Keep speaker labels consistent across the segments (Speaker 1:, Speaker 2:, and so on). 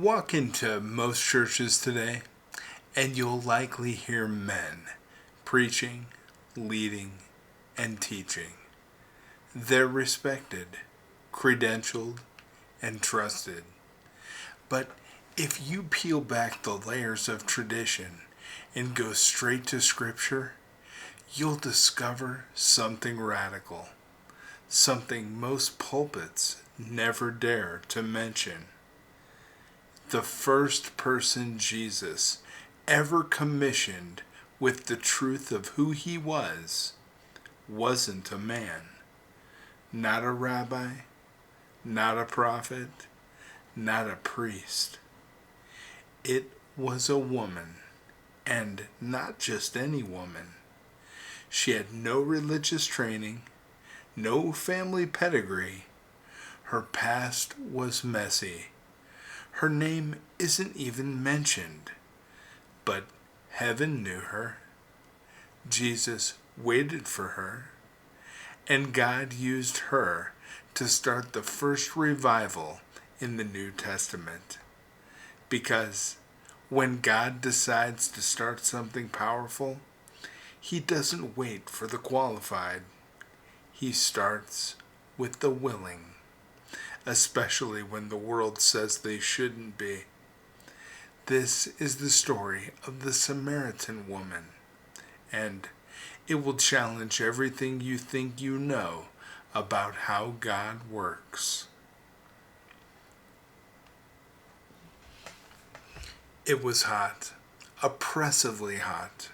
Speaker 1: Walk into most churches today, and you'll likely hear men preaching, leading, and teaching. They're respected, credentialed, and trusted. But if you peel back the layers of tradition and go straight to Scripture, you'll discover something radical, something most pulpits never dare to mention. The first person Jesus ever commissioned with the truth of who he wasn't a man, not a rabbi, not a prophet, not a priest. It was a woman, and not just any woman. She had no religious training, no family pedigree. Her past was messy. Her name isn't even mentioned, but heaven knew her. Jesus waited for her, and God used her to start the first revival in the New Testament. Because when God decides to start something powerful, he doesn't wait for the qualified. He starts with the willing, especially when the world says they shouldn't be. This is the story of the Samaritan woman, and it will challenge everything you think you know about how God works. It was hot, oppressively hot,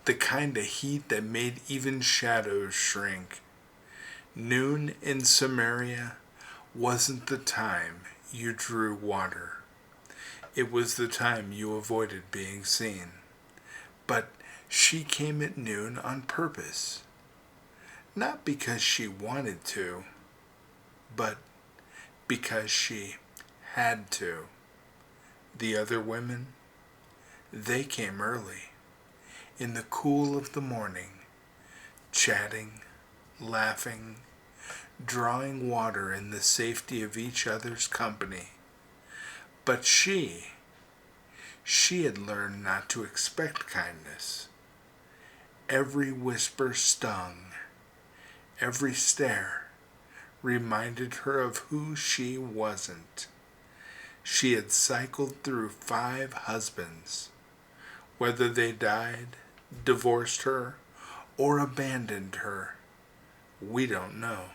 Speaker 1: the kind of heat that made even shadows shrink. Noon in Samaria wasn't the time you drew water. It was the time you avoided being seen. But she came at noon on purpose. Not because she wanted to, but because she had to. The other women, they came early, in the cool of the morning, chatting, laughing, drawing water in the safety of each other's company. But she had learned not to expect kindness. Every whisper stung. Every stare reminded her of who she wasn't. She had cycled through 5 husbands. Whether they died, divorced her, or abandoned her, we don't know.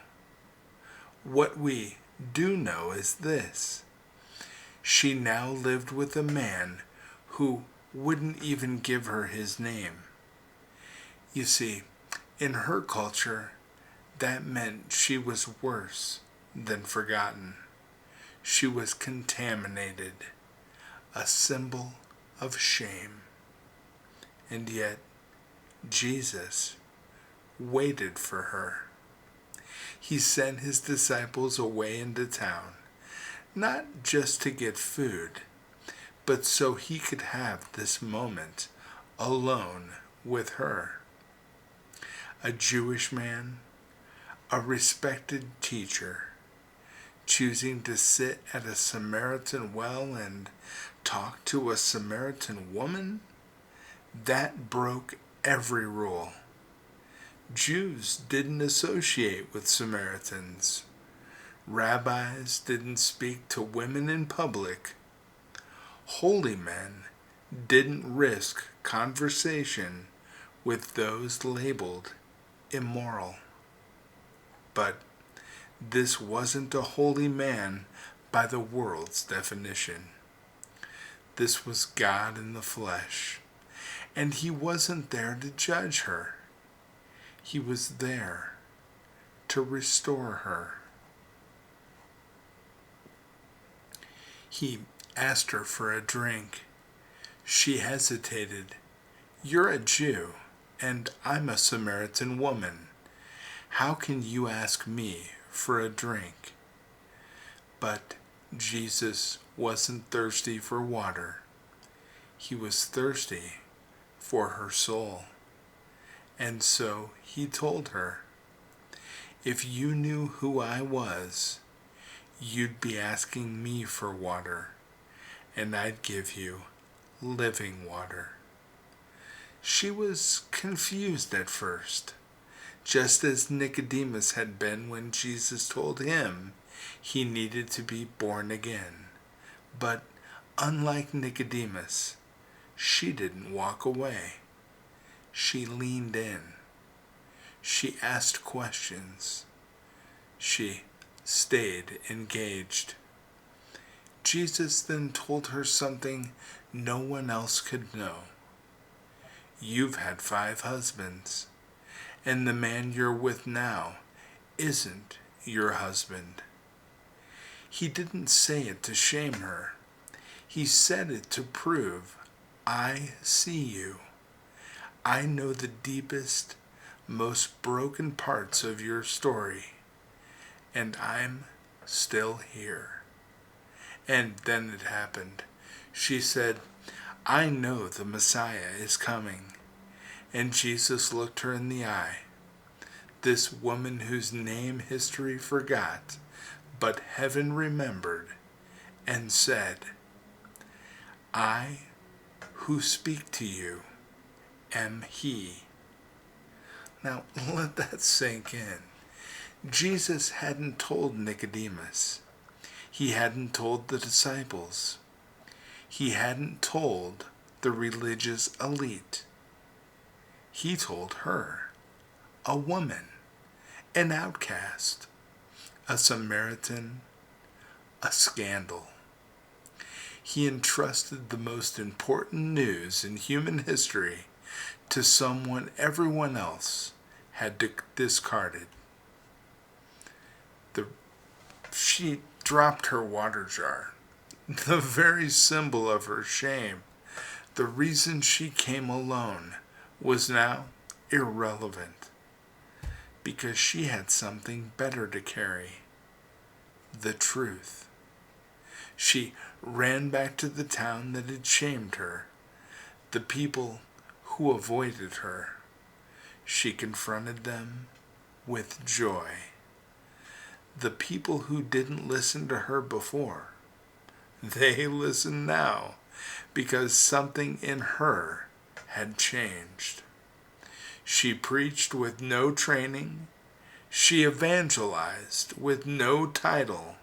Speaker 1: What we do know is this. She now lived with a man who wouldn't even give her his name. You see, in her culture, that meant she was worse than forgotten. She was contaminated, a symbol of shame. And yet, Jesus waited for her. He sent his disciples away into town, not just to get food, but so he could have this moment alone with her. A Jewish man, a respected teacher, choosing to sit at a Samaritan well and talk to a Samaritan woman, that broke every rule. Jews didn't associate with Samaritans. Rabbis didn't speak to women in public. Holy men didn't risk conversation with those labeled immoral. But this wasn't a holy man by the world's definition. This was God in the flesh, and he wasn't there to judge her. He was there to restore her. He asked her for a drink. She hesitated. "You're a Jew, and I'm a Samaritan woman. How can you ask me for a drink?" But Jesus wasn't thirsty for water. He was thirsty for her soul. And so he told her, "If you knew who I was, you'd be asking me for water, and I'd give you living water. She was confused at first, just as Nicodemus had been when Jesus told him he needed to be born again. But unlike Nicodemus, she didn't walk away. She leaned in. She asked questions. She stayed engaged. Jesus then told her something no one else could know. You've had 5 husbands, and the man you're with now isn't your husband. He didn't say it to shame her. He said it to prove, I see you. I know the deepest, most broken parts of your story, and I'm still here. And then it happened. She said, I know the Messiah is coming. And Jesus looked her in the eye. This woman whose name history forgot, but heaven remembered, and said, I who speak to you am he. Now let that sink in. Jesus hadn't told Nicodemus. He hadn't told the disciples. He hadn't told the religious elite. He told her, a woman, an outcast, a Samaritan, a scandal. He entrusted the most important news in human history to someone everyone else had discarded. She dropped her water jar, the very symbol of her shame. The reason she came alone was now irrelevant, because she had something better to carry, the truth. She ran back to the town that had shamed her, the people who avoided her. She confronted them with joy. The people who didn't listen to her before, they listen now because something in her had changed. She preached with no training. She evangelized with no title.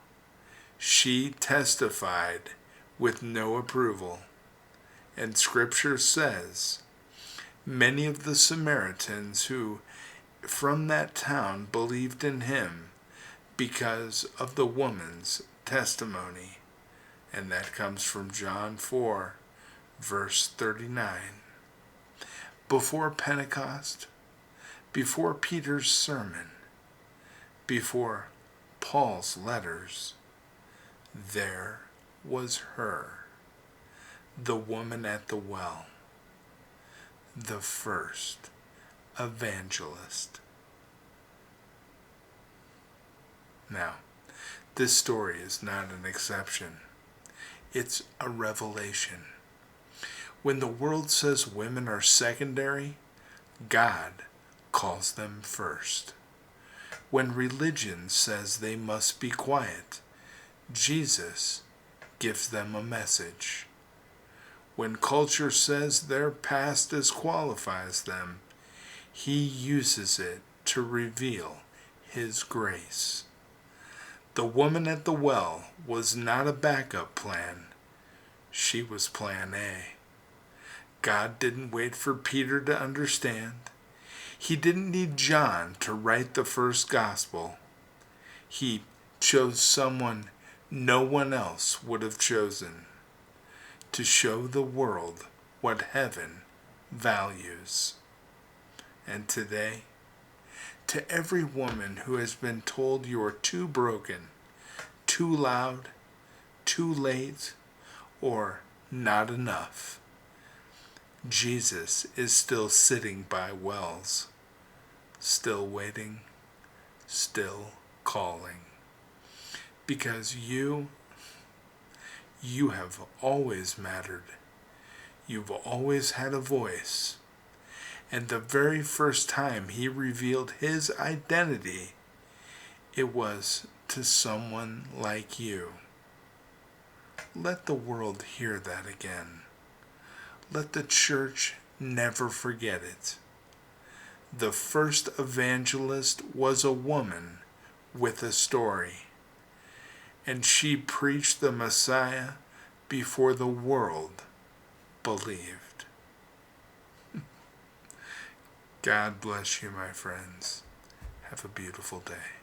Speaker 1: She testified with no approval. And Scripture says, many of the Samaritans who from that town believed in him because of the woman's testimony. And that comes from John 4, verse 39. Before Pentecost, before Peter's sermon, before Paul's letters, there was her, the woman at the well, the first evangelist. Now, this story is not an exception. It's a revelation. When the world says women are secondary, God calls them first. When religion says they must be quiet, Jesus gives them a message. When culture says their past disqualifies them, he uses it to reveal his grace. The woman at the well was not a backup plan. She was plan A. God didn't wait for Peter to understand. He didn't need John to write the first gospel. He chose someone no one else would have chosen to show the world what heaven values. And today, to every woman who has been told you are too broken, too loud, too late, or not enough, Jesus is still sitting by wells, still waiting, still calling. Because you have always mattered. You've always had a voice. And the very first time he revealed his identity, it was to someone like you. Let the world hear that again. Let the church never forget it. The first evangelist was a woman with a story, and she preached the Messiah before the world believed. God bless you, my friends. Have a beautiful day.